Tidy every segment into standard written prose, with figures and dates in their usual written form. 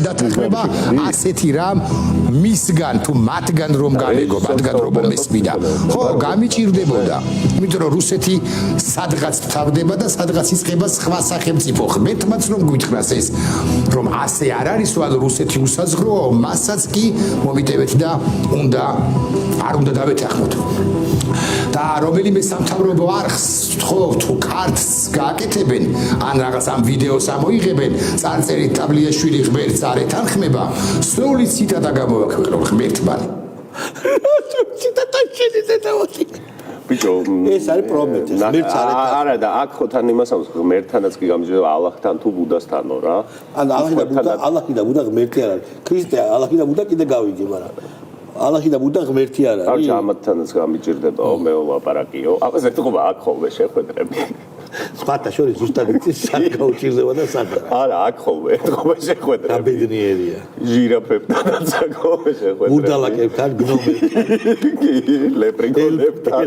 დათანხმება ასეთი რამ მისგან თუ მათგან რომ გამეგო, მათგან რომ მესმიდა. ხო, გამიჭირდებოდა. იმიტომ რომ რუსეთი სადღაც თავდება და სადღაც იწყება სხვა სახელმწიფო. ღმერთმაც რომ გვითხრას ეს, რომ ასე არ არის, რომ რუსეთი უსაზღროა, მასაც კი მომიტევეთ და არ უნდა დავეთანხმოთ. და რომელიმე სამთავრობო არხს თუ კარტს გააკეთებენ, ან რაღაც ამ ვიდეოს ამოიღებენ, წარწერით ტაბლიაშვილი ღმერთს არ ეთანხმება, სრული ციტატა გამოვაქვეყნო ღმერთმა. ციტატა შეიძლება ბიჭო, ეს არის პრობლემა. ღმერთს არ ეთანხმება. არა და აქ ხო თან იმას ამბობს, ღმერთთანაც კი გამიჯდება ალლაჰთან თუ ბუდასთანო რა. ან ალლაჰი და ბუდა ღმერთი არ არის. ქრისტე ალლაჰი და ბუდა კიდე გავიგე, მაგრამ ალლაჰი და ბუდა ღმერთი არ არის. არ ამათთანაც გამიჯდებაო, მე ვლაპარაკიო. აბა ზეთყობა აქ ხოლმე შეხვედრები. სხვათა შორის ზუსტად იცის სად გაუჭირდება და სად არა. არა, აქ ხოლმე ეთყობა შეხვედრები. აბედნიერია. ჟირაფებთანაც ხოლმე შეხვედრები. ბუდალაკებთან, გნომებთან, ლეპრიკონებთან,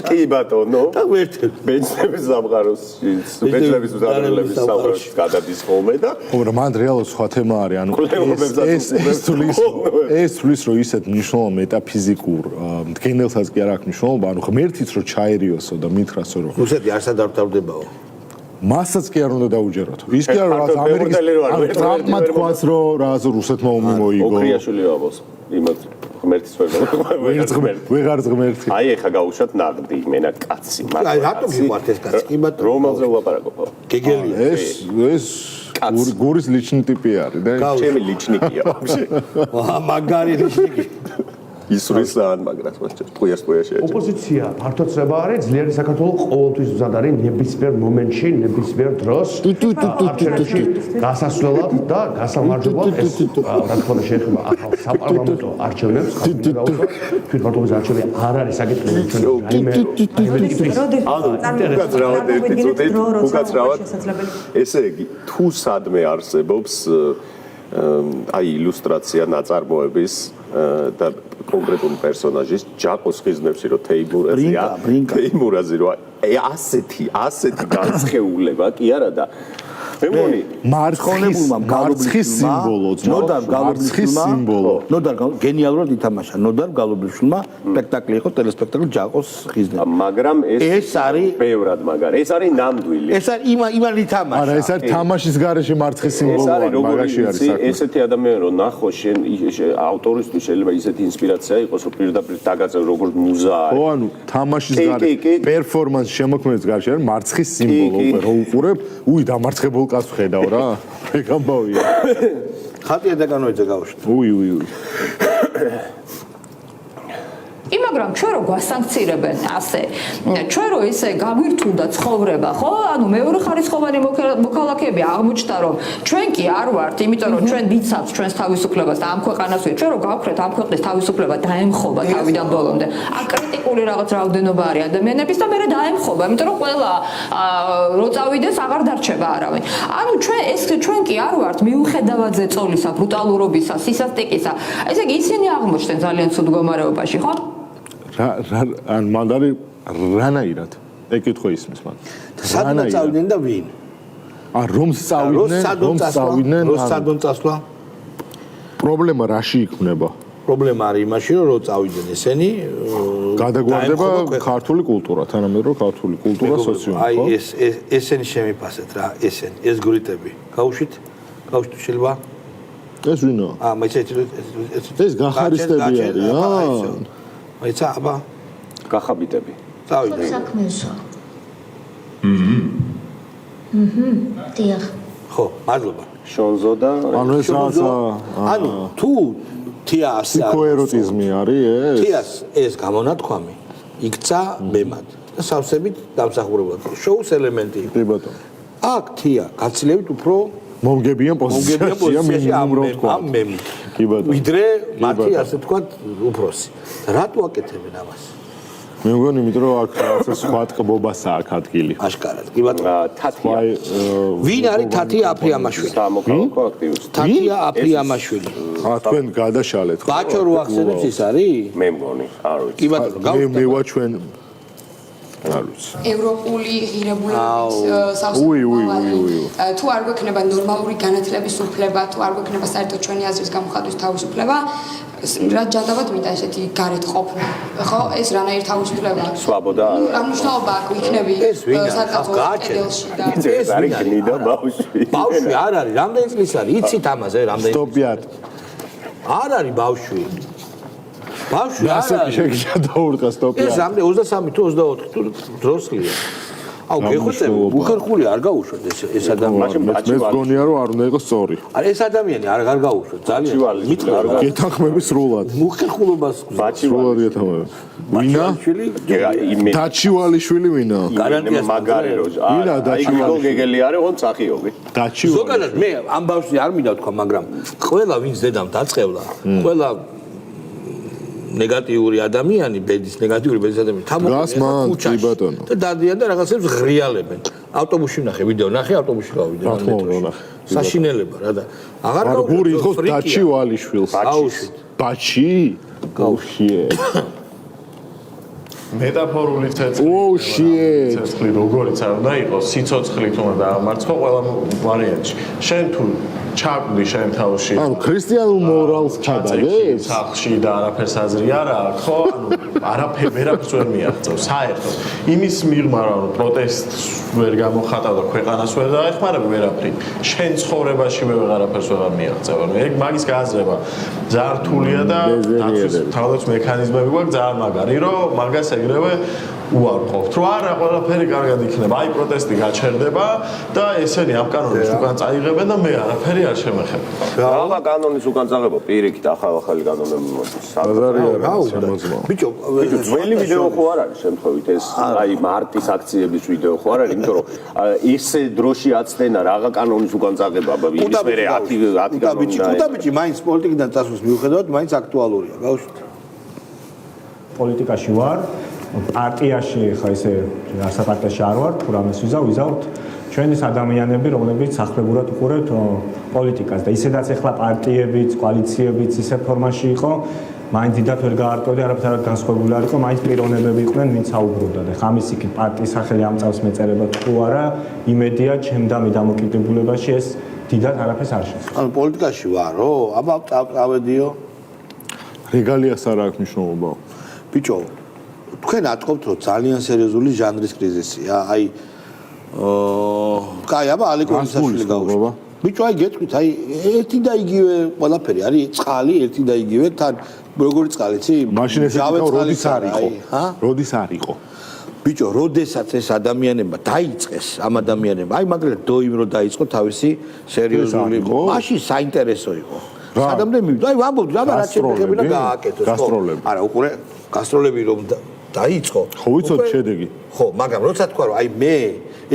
კი ბატონო. და ღმერთებს. ბეჭდების სამყაროს, ბეჭდების მზადებლების სამყაროს გადადის ხოლმე და მაგრამ მან რეალურად სხვა თემა არის, ანუ ეს თulis რომ ისეთ მნიშვნელოვან მეტაფიზიკურ მდგენელსაც კი არ აქვს მნიშვნელობა, ანუ ღმერთიც რომ ჩაერიოსო და მითხრასო რომ რუსეთი არ სადართავდებაო. მასაც კი არ უნდა დაუჯეროთ. ის კი არ რაღაც ამერიკის ტრამპმა თქვას რომ რაღაც რუსეთმა ომი მოიგო. ოქრიაშვილი ვაბოს. იმათ ღმერთის ვეღარ ღმერთი. აი ეხა გაუშვათ ნაღდი, მენა კაცი, მაგრამ აი რატომ გიყვართ ეს კაცი? კი ბატონო. რომელზე ვლაპარაკობ? გეგელია. ეს გურის ლიჩნი ტიპი არის და ჩემი ლიჩნიკია ვაფშე. მაგარი ლიჩნიკი. ისვრისან მაგრამ ტყუიას შეეჭება. ოპოზიცია ფართოცება არის ძლიერი საქართველოს ყოველთვის მზად არის ნებისმიერ მომენტში, ნებისმიერ დროს არჩევნებში გასასვლელად და გასამარჯვებლად ეს რა თქმა უნდა შეეხება ახალ საპარლამენტო არჩევნებს. თვითმმართველობის არჩევნები არ არის საკითხი ჩვენ უკაცრავად ესე იგი თუ სადმე არსებობს აი illustratsiya ნაწარმოების და კონკრეტული პერსონაჟის ჯაყოს ხიზნებში რომ თეიმურაზი რომ ასეთი განცხეულება კი არა და მე მგონი მარცხის სიმბოლო ნოდარ გალობლიშვილმა ნოდარ გენიალურად ითამაშა ნოდარ გალობლიშვილმა სპექტაკლი იყო ტელესპექტაკლი ჯაყოს ხიზნები მაგრამ ეს არის ბევრად მაგარი ეს არის ნამდვილი ეს არის იმან ითამაშა არა ეს არის თამაშის garaში მარცხის სიმბოლო მაგაში არის საქმე ესეთი ადამიანი რომ ნახო შენ ავტორისთვის შეიძლება ისეთი ინსპირაცია იყოს რომ პირდაპირ დაგაწევ როგორც მუზა არის ხო ანუ თამაშის garaში პერფორმანს შემოქმეdes garaში არის მარცხის სიმბოლო რო უყურებ უი დამარცხებულ კაც ხედავ რა ეგ ამბავია ხატია დაკანოიძე გავუშვით უი მაგრამ ჩვენ რო გვასანქცირებენ ასე ჩვენ რო ისე გაგვირთულდა ცხოვრება ხო ანუ მეორე ხარისხოვანი მოქალაქეები აღმოჩნდა რომ ჩვენ კი არ ვართ იმიტომ რომ ჩვენ ვიცავთ ჩვენს თავისუფლებას და ამ ქვეყანას ჩვენ რო გავხრეთ ამ ქვეყნის თავისუფლება დაემხობა თავიდან ბოლომდე აკრიტიკული რაღაც რაოდენობა არის ადამიანების და მე დაემხობა იმიტომ რომ ყველა რო წავიდეს აღარ დარჩება არავინ ანუ ჩვენ კი არ ვართ მიუხედავად ზეწოლისა ბრუტალურობისა სისასტიკისა ესე იგი ისინი აღმოჩნდნენ ძალიან ცუდ მდგომარეობაში ხო ან მანდარი რანაირად ეკითხო ისმის მან სადმე წავიდნენ და ვინ რომ წავიდნენ სადონ წასვლა პრობლემა რაში იქნება პრობლემა არის იმაში რომ წავიდნენ ესენი გადაგვარდება ქართული კულტურა თანამედროვე ქართული კულტურა სოციუმი აი ესენი შემიფასეთ რა ესენი ეს გრიტები გავუშვით შეიძლება ეს ვინო ეს გახარისტები არიან აიცა აბა გახაბიტები წავიდე საქმესო დიახ ხო მადლობა შონზო და ანუ ეს რაღაცა ანუ თუ თია ასე პსიქოეროტიზმი არის ეს თიას ეს გამონათქვამი იქცა მემად და სავსებით დამსახურებად შოუს ელემენტი კი ბატონო აქ თია გაცილებით უფრო მომგებიან პოზიცია მინიმუმ რო თქვა ამ მემ კი ბატონო ვიდრე მათი ასე თქვა უფროსი რატო აკეთებენ ამას მე მგონი იმიტომ რომ აქ რაღაცა სხვა ტკბობასა აქ ადგილი აშკარად კი ბატონო თათია ვინ არის თათია აფრიამაშვილი სამოქალაქო აქტივისტი თათია აფრიამაშვილი თქვენ გადაშალეთ ხო ბაჭო რო ახსენებს ის არის მე მგონი არ ვიცი კი ბატონო მე ვაჩვენ არ ვიცი. ევროპული ღირებულებით თუ არ გვექნება ნორმალური განათლების უფლება, თუ არ გვექნება საერთოდ ჩვენი აზრის გამოხატვის თავისუფლება, რა ჯადავად მინდა ესეთი გარეთ ყოფნა. ხო, ეს რანაირ თავისუფლება. სვაბოდა. რა მნიშვნელობა აქვს იქნები საკათოლიკე კედელში და ეს არის გნიდა ბავშვი. ბავშვი არ არის, რამდენი წლის არის? იცით ამაზე, რამდენი? სტოპიად. არ არის ბავშვი. ბავშვი არ ასე არის. შეგიძლია დაურყა სტოპიად. ეს რამდენი 23 თუ 24 თუ დროსლია. აუ, გეხოცები, უხერხული არ გაუშვათ ეს ადამიანი. მე მგონია რომ არ უნდა იყოს სწორი. არა, ეს ადამიანი არ გაუშვათ, ძალიან. მიტყვი გეთანხმები სრულად. უხერხულობას სრულად გეთანხმები. ვინა? დაჩივალიშვილი ვინა? გარანტიას მაგარი რო. ვინა დაჩივალიშვილი? გეგელი არის, ოღონდ წახიობი. დაჩივალიშვილი. ზოგადად მე ამ ბავშვი არ მინდა თქვა, მაგრამ ყველა ვინც დედამ დაწყევლა, ყველა ნეგატიური ადამიანი, ბედის ადამიანი თამოკლია ბატონო და დადიან და რაღაცებს ღრიალებენ. ავტობუსში ვნახე ვიდეო, ნახე ავტობუსში გავიდე. საშინელება რა და აღარ გური იყოს დაჩივალიშვილს. ბაჩი? გაუშიე. მეტაფორული ცეცხლი როგორიც არ უნდა იყოს, სიცოცხლით უნდა დაამარცხო ყველა ვარიანტში. შენ თუ ჩაკვდი შენ თავში. ანუ ქრისტიანულ მორალს ჩადაგებს? სახლში და არაფერს აზრი არ აქვს, ხო? ანუ ვერაფერს ვერ მიაღწევ, საერთოდ. იმის მიღმა რომ პროტესტს ვერ გამოხატავ და ქვეყანას ვერ დაეხმარებ ვერაფრით. შენ ცხოვრებაში მე ვეღარაფერს ვერ მიაღწევ. ანუ ეგ მაგის გააზრება ძალიან რთულია და თავდაცვის მექანიზმები გვაქვს ძალიან მაგარი, რომ მაგას ეგრევე უარყოფთ, რომ არა ყველაფერი კარგად იქნება, აი პროტესტი გაჩერდება და ესენი ამ კანონის უკან წაიღებენ და მე არაფერი არ შემეხება. რა კანონის უკან წაღება პირიქით ახალი კანონები მოდის. ბაზარი არა შემოძმა. ბიჭო, ძველი ვიდეო ხო არ არის შემთხვევით ეს აი მარტის აქციების ვიდეო ხო არ არის, იმიტომ რომ ისე დროში აცდენა რაღა კანონის უკან წაღება ის მერე 10 კანონი. ბიჭი, მაინც პოლიტიკიდან წასვლის მიუხედავად, მაინც აქტუალურია, გავუშვით. პოლიტიკაში ვარ. პარტიაში ხა ესე ასაპარტიაში არ ვარ, თუ რამეს ვიზავთ ჩვენი ადამიანები, რომლებიც ახლებურად უყურებთ პოლიტიკას და ისედაც ახლა პარტიებიც, კოალიციებიც ისე ფორმაში იყო, მაინც დიდად ვერ გაარტყევდი, არაფერ განსხვავებული არ იყო, მაინც პიროვნებები იყვნენ, ვინც აუბრუნდა და ხამის იქით პარტიის სახელი ამ წავს მეწერება თუ არა, იმედია ჩემდამი დამოკიდებულებაში ეს დიდად არაფერს არ შეცვლის. ანუ პოლიტიკაში ვარო, აბა წავედიო. რეგალიას არ აქვს მნიშვნელობა. ბიჭო, თქვენ ატყობთ რომ ძალიან სერიოზული ჟანრის კრიზისია. აი კაი, აბა ალეკონისაშვილი გავუშვი. ბიჭო, აი გეტყვით, აი ერთი და იგივე ყველაფერი არის, წყალი ერთი და იგივე, თან როგორი წყალი, იცი? მაშინ ეს როდის არ იყო? როდის არ იყო? ბიჭო, როდესაც ეს ადამიანებმა დაიწყეს, ამ ადამიანებმა, აი მაგალითად დოიმ რო დაიწყო თავისი სერიოზული იყო. მაშინ საინტერესო იყო. სადამდე მივიდა, აი ვამბობდი, აბა რა შეფეხები და გააკეთოს. გასტროლები. არა, უყურე, გასტროლები რომ დაიწყო. ხო ვიცოდი შედეგი. ხო, მაგრამ როცა თქვა რომ აი მე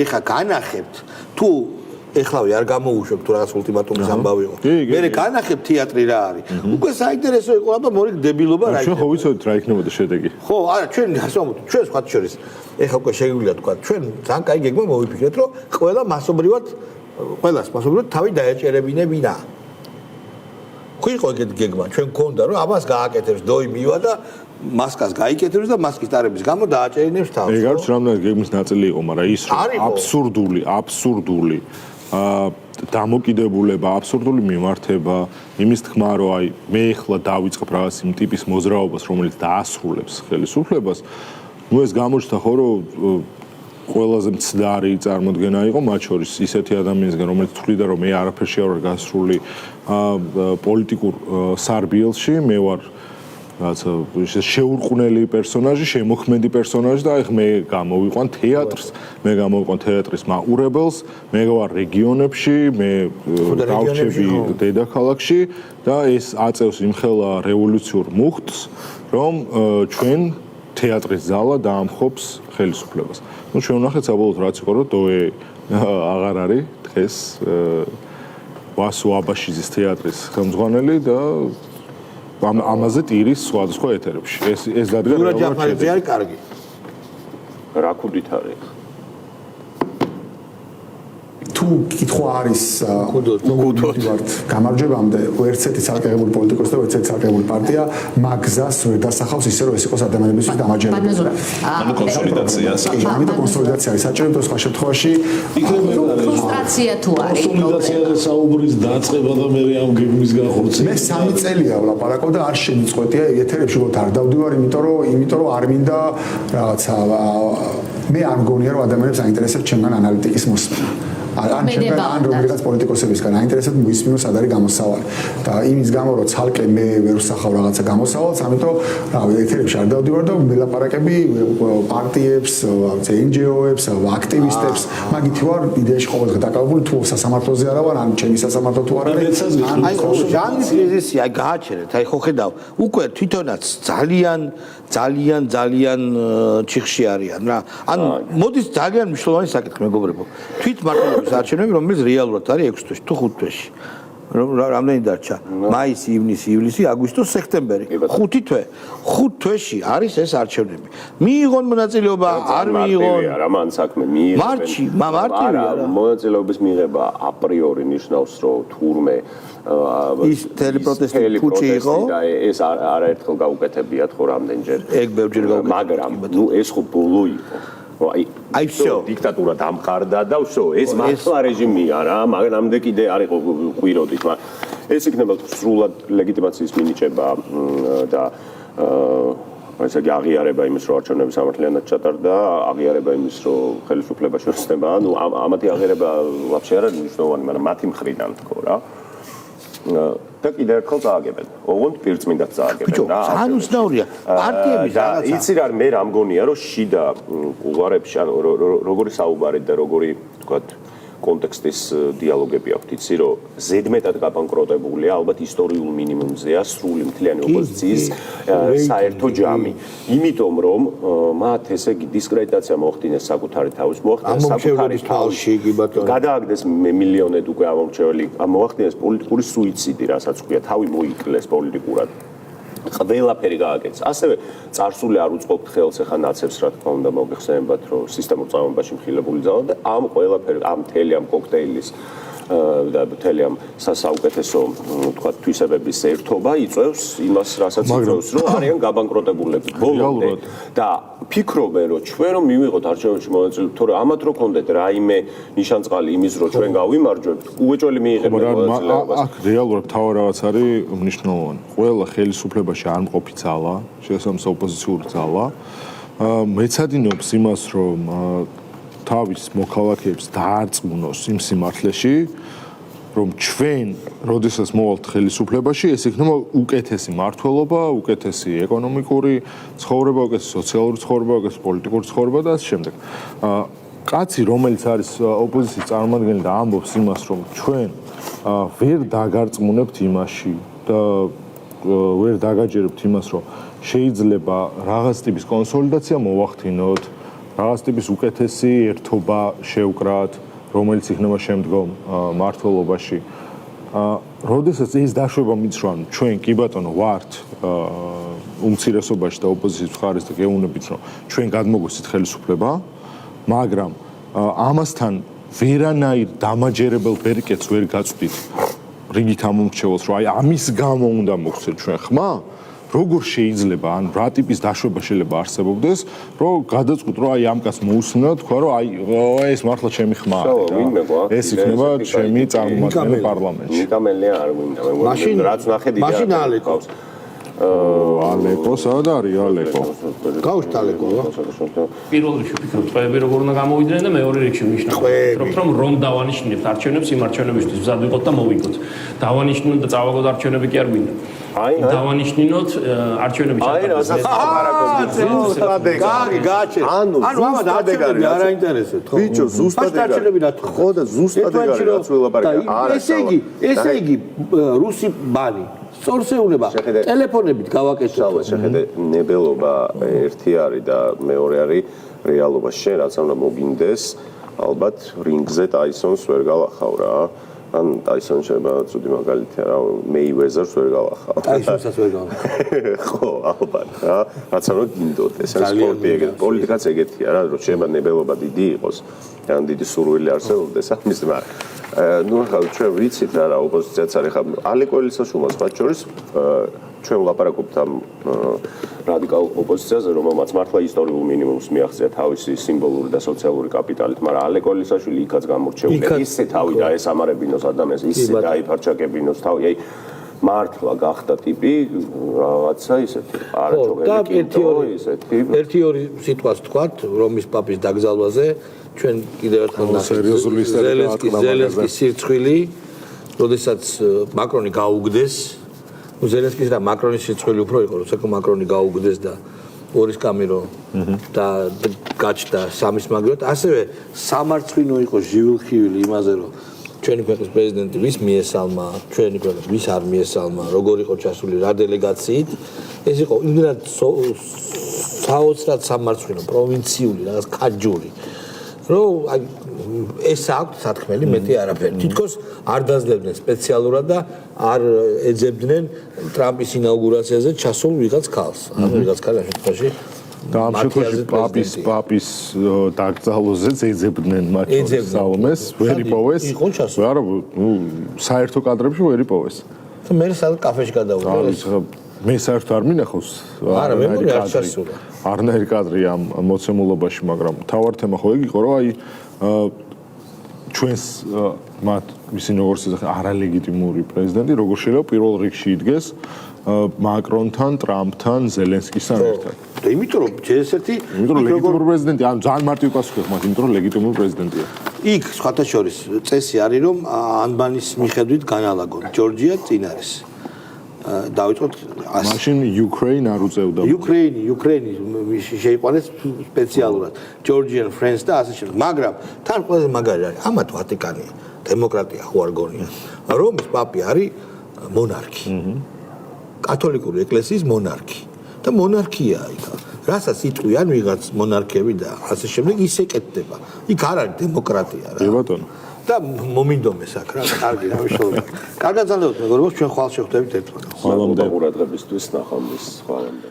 ეხა განახებთ, თუ ეხლავე არ გამოუშვებ თუ რაღაც ულტიმატუმის ამბავი იყო. მე განახებ თეატრი რა არის. უკვე საინტერესო იყო, აბა მორიგ დებილობა რა იქნება. ჩვენ ხო ვიცოდით რა იქნებოდა შედეგი. ხო, არა, ჩვენ გასვამოთ, ჩვენ სხვა შორის. ეხა უკვე შეგვიძლია თქვა, ჩვენ ძალიან კაი გეგმა მოვიფიქრეთ, რომ ყველა მასობრივად თავი დაეჭერებინებინა. ხო იყო ეგეთი გეგმა, ჩვენ გქონდა რომ აბას გააკეთებს დოი მივა და მასკას გაიკეთებს და მასკის ტარების გამო დააჭერინებს თავს. ეგ არის რამდენად გეგმის ნაწილი იყო, მაგრამ ის აბსურდული დამოკიდებულება, აბსურდული მიმართება, იმის თქმა, რომ აი მე ახლა დავიწყებ რაღაც იმ ტიპის მოძრაობას, რომელიც დაასრულებს ხელისუფლებას, ნუ ეს გამოჩნდა ხო, რომ ყველაზე მცდარი წარმოდგენა იყო მათ შორის ისეთი ადამიანისგან, რომელიც თვლიდა, რომ მე არაფერში არ ვარ გასრული პოლიტიკურ სარბიელში, მე ვარ რაცა შეურყვნელი პერსონაჟი, შემოქმედი პერსონაჟი და ახ მე გამოვიყვან თეატრს, მე გამოვიყვან თეატრის მაყურებელს, მე ვარ რეგიონებში, მე დავჩები დედაქალაქში და ეს აწევს იმხელა რევოლუციურ მუხტს, რომ ჩვენ თეატრის ზალა დაამხობს ხელისუფლებას. ნუ ჩვენ ვნახეთ საბოლოოდ რაც იყო, რომ დოე აღარ არის დღეს ვასო აბაშიძის თეატრის ხელმძღვანელი და ამაზე ტირის სხვადასხვა ეთერებში. ეს დადგა ნურა ჯაფარიძე არის კარგი. რა ქუდით არის? თუ თუ კითხვა არის როგორ ვართ გამარჯვებამდე ერთ-ერთი ცალკეულ პოლიტიკოსი და ერთ-ერთი ცალკეული პარტია მაგზას ვერ დასახავს ისე რომ ეს იყოს ადამიანებისთვის დამაჯერებელი. ანუ კონსოლიდაციას. ამიტომ კონსოლიდაცია არის საჭირო, იმიტომ სხვა შემთხვევაში ფრუსტრაცია თუ არის. კონსოლიდაციაზე საუბრის დაწყება და მე ამ გეგმის განხორციელება. მე 3 წელია ვლაპარაკობ და არ შემიწყვეტია ეთერებში რომ არ დავდივარ, იმიტომ რომ არ მინდა რაღაცა მე არ მგონია რომ ადამიანებს აინტერესებს ჩემგან ანალიტიკის მოსმენა. ან ჩემგან რაღაც პოლიტიკოსებისგან აინტერესებს მოისმინოს სად არის გამოსავალი. და იმის გამო რომ ცალკე მე ვერ ვსახავ რაღაცა გამოსავალს, ამიტომ ეთერებში არ დავდივარ და ველაპარაკები პარტიებს, NGO-ებს, აქტივისტებს, მაგით ვარ იდეაში ყოველდღე დაკავებული თუ სასამართლოზე არა ვარ, ან ჩემი სასამართლო თუ არ არის. აი ჟანრის კრიზისი აი გააჩერეთ, აი ხო ხედავ, უკვე თვითონაც ძალიან ჩიხში არიან რა. ან მოდის ძალიან მნიშვნელოვანი საკითხი მეგობრებო. თვით მართლობის არჩევნები, რომელიც რეალურად არის 6 თვეში თუ 5 თვეში. რამდენი დარჩა? მაისი, ივნისი, ივლისი, აგვისტო, სექტემბერი. 5 თვე. 5 თვეში არის ეს არჩევნები. მიიღონ მონაწილეობა, არ მიიღონ. არა, მან საქმე მიიღებენ. მარტში, მარტივია რა. მონაწილეობის მიღება აპრიორი ნიშნავს, რომ თურმე ის ტელეპროტესტი ფუჭი იყო და ეს არაერთხელ გაუკეთებიათ ხო რამდენჯერ. ეგ ბევრჯერ გაუკეთებიათ. მაგრამ ნუ ეს ხო ბოლო იყო. აი всё დიქტატურა დამყარდა და всё ეს მართლა რეჟიმია რა, მაგრამ ამდე კიდე არ იყო ყვიროდით, მაგრამ ეს იქნება სრულად ლეგიტიმაციის მინიჭება და ესე იგი აღიარება იმის რომ არჩევნები სამართლიანად ჩატარდა, აღიარება იმის რომ ხელისუფლება შეცდება, ნუ ამათი აღიარება ვაფშე არ არის მნიშვნელოვანი, მაგრამ მათი მხრიდან თქო რა. და კიდე ერთხელ წააგებენ. ოღონდ პირწმინდად წააგებენ რა. ძალიან უცნაურია. პარტიების რაღაცა. იცი რა მე რა მგონია რომ შიდა კულუარებში ანუ როგორი საუბარი და როგორი თქვათ კონტექსტის დიალოგები აქვთ, იცი რომ ზედმეტად გაბანკროტებულია, ალბათ ისტორიულ მინიმუმზეა სრული მთლიანი ოპოზიციის საერთო ჯამი. იმიტომ რომ მათ ესე იგი დისკრედიტაცია მოახდინეს საკუთარი თავის, მოახდინეს საკუთარი თავში, კი ბატონო. გადააგდეს მილიონად უკვე ამომრჩეველი, მოახდინეს პოლიტიკური სუიციდი, რასაც ქვია, თავი მოიკლეს პოლიტიკურად. ყველაფერი გააკეთეს. ასევე წარსული არ უწყობთ ხელს ახლა ნაცებს რა თქმა უნდა მოგეხსენებათ რომ სისტემურ წამებაში მხილებული ძალა და ამ ყველაფერი ამ მთელი ამ კოქტეილის და მთელი ამ საუკეთესო თქვა თვისებების ერთობა იწევს იმას რასაც იწევს რომ არიან გაბანკროტებულები ბოლომდე და ფიქრობენ რომ ჩვენ რომ მივიღოთ არჩევნებში მონაწილეობა თორე ამათ რო კონდეთ რაიმე ნიშანწყალი იმის რომ ჩვენ გავიმარჯვებთ უეჭველი მიიღებენ მონაწილეობას აქ რეალურად თავი რაღაც არის მნიშვნელოვანი ყველა ხელისუფლებაში არ მყოფი ძალა შესაბამისად ოპოზიციური ძალა მეცადინობს იმას რომ თავის მოქალაქეებს დაარწმუნოს იმ სიმართლეში, რომ ჩვენ, როდესაც მოვალთ ხელისუფლებაში, ეს იქნება უკეთესი მართლობა, უკეთესი ეკონომიკური ცხოვრება, უკეთესი სოციალური ცხოვრება, უკეთესი პოლიტიკური ცხოვრება და ასე შემდეგ. კაცი, რომელიც არის ოპოზიციის წარმომადგენელი და ამბობს იმას, რომ ჩვენ ვერ დაგარწმუნებთ იმაში და ვერ დაგაჯერებთ იმას, რომ შეიძლება რაღაც ტიპის კონსოლიდაცია მოვახდინოთ რაღაც ტიპის უკეთესი ერთობა შევკრათ, რომელიც იქნება შემდგომ მართლობაში. როდესაც ეს დაშვება მის რომ ჩვენ კი ბატონო ვართ უმცირესობაში და ოპოზიციის მხარეს და გეუბნებით რომ ჩვენ გადმოგვეცით ხელისუფლება, მაგრამ ამასთან ვერანაირ დამაჯერებელ ბერკეტს ვერ გაწვდით რიგით ამომრჩეველს, რომ აი ამის გამო უნდა მოგცეთ ჩვენ ხმა? როგორ შეიძლება ან რა ტიპის დაშვება შეიძლება არსებობდეს, რომ გადაწყვიტ რომ აი ამ კაცს მოусმინო, თქვა რომ აი ეს მართლა ჩემი ხმა არის. ეს იქნება ჩემი წარმომადგენელი პარლამენტში. ნიკამელია არ გვინდა. მაშინ რაც ნახედი მაშინ ალეკოს. ალეკო სად არის ალეკო? გავშ ალეკო. პირველ რიგში ვფიქრობ, წვეები როგორ უნდა გამოვიდნენ და მეორე რიგში ვნიშნავთ, რომ დავანიშნებთ არჩევნებს იმ არჩევნებისთვის მზად ვიყოთ და მოვიგოთ. დავანიშნოთ და წავაგოთ არჩევნები კი არ გვინდა. დავანიშნინოთ არჩევნები ჩატარდეს. კარგი, გააჩერეთ. ანუ ზუსტად არჩევნები არ აინტერესებთ, ხო? ბიჭო, ზუსტად არჩევნები რა თქო? ხო და ზუსტად არის ველაპარაკი. ესე იგი რუსი ბანი სწორსეუნება ტელეფონებით გავაკეთოთ. შეხედე ნებელობა ერთი არის და მეორე არის რეალობა შენ რაც უნდა მოგინდეს ალბათ რინგზე ტაისონს ვერ გალახავ რა ან ტაისონი შეიძლება ცუდი მაგალითია რა მეივეზერს ვერ გავახავ. ტაისონსაც ვერ გავახავ. ხო, ალბათ რა. რაც რომ გინდოდეს ეს სპორტი ეგეთ პოლიტიკაც ეგეთია რა, რომ შეიძლება ნებელობა დიდი იყოს. ან დიდი სურვილი არსებობდეს ამის მაგრამ ნუ ახლა ჩვენ ვიცით რა ოპოზიციაც არის ხა ალე კოალიციაში მათ შორის ჩვენ ვლაპარაკობთ ამ რადიკალ ოპოზიციაზე რომელმაც მართლა ისტორიულ მინიმუმს მიაღწია თავისი სიმბოლური და სოციალური კაპიტალით მაგრამ ალე კოალიციაშვილი იქაც გამორჩეულია ისე თავი დაესამარებინოს ადამიანს ისე დაიფარჩაკებინოს თავი აი მართლა გახდა ტიპი რაღაცა ისეთი არაჯობელი ისეთი ერთი-ორი სიტყვას თქვათ რომის პაპის დაკრძალვაზე ჩვენ კიდევ ერთხელ ზელენსკის სირცხვილი, როდესაც მაკრონი გაუგდეს, ზელენსკის და მაკრონის სირცხვილი უფრო იყო, როცა მაკრონი გაუგდეს და ორის კამერო და გაჩნდა სამის მაგრად, ასევე სამარცხვინო იყო ჟივილხივილი იმაზე, რომ ჩვენი ქვეყნის პრეზიდენტი ვის მიესალმა, ჩვენი ქვეყნის ვის არ მიესალმა, როგორ იყო ჩასული რა დელეგაციით, ეს იყო იმდენად საოცრად სამარცხვინო, პროვინციული, რაღაც კაჯური. რომ ეს აქვს სათქმელი მეტი არაფერი. თითქოს არ დაძლებდნენ სპეციალურად და არ ეძებდნენ ტრამპის ინაუგურაციაზე ჩასულ ვიღაც ქალს. ან ვიღაც ქალი შემთხვევაში და ამ შემთხვევაში პაპის დაკრძალვაზეც ეძებდნენ მათ სალომეს, ვერ იპოვეს. არა, ნუ საერთო კადრებში ვერ იპოვეს. და მე სადღაც კაფეში გადავიდა. მე საერთოდ არ მინახავს არნაირი კადრი ამ მოცემულობაში, მაგრამ თავარ თემა ხო ეგ იყო, რომ აი ჩვენს მათ ისინი როგორც არალეგიტიმური პრეზიდენტი როგორ შეიძლება პირველ რიგში იდგეს მაკრონთან, ტრამპთან, ზელენსკისთან ერთად. და იმიტომ რომ ჯერ-ერთი ლეგიტიმური პრეზიდენტი, ან ძალიან მარტივი პასუხი ხმათ, იმიტომ რომ ლეგიტიმური პრეზიდენტია. იქ სხვათა შორის წესი არის რომ ანბანის მიხედვით განალაგონ ჯორჯია წინ არის. დავიწყოთ მაშინ უკრაინა არ უწევდა. უკრაინი შეიყვანეს სპეციალურად. Georgian friends და ასე შემდეგ. მაგრამ თან ყველაზე მაგარი არის ამათ ვატიკანია. დემოკრატია ხო არ გონია. რომის პაპი არის მონარქი. კათოლიკური ეკლესიის მონარქი. და მონარქია იქ. რასაც იტყვიან ვიღაც მონარქები და ასე შემდეგ ისე კეთდება. იქ არ არის დემოკრატია რა. ბატონო. და მომინდომეს აქ რა, კარგი რა ვიშოვე. კარგად ძალეოთ მეგობრებო, ჩვენ ხვალ შევხვდებით ერთმანეთს. ხვალამდე ყურადღებისთვის ნახვამდის ხვალამდე.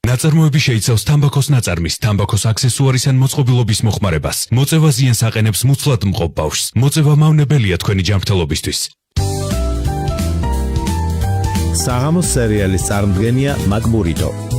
ნაწარმოები შეიცავს თამბაქოს ნაწარმის, თამბაქოს აქსესუარის ან მოწყობილობის მოხმარებას. მოწევა ზიანს აყენებს მუცლად მყოფ ბავშვს. მოწევა მავნებელია თქვენი ჯანმრთელობისთვის. საღამოს სერიალის წარმოდგენია მაგბურიტო.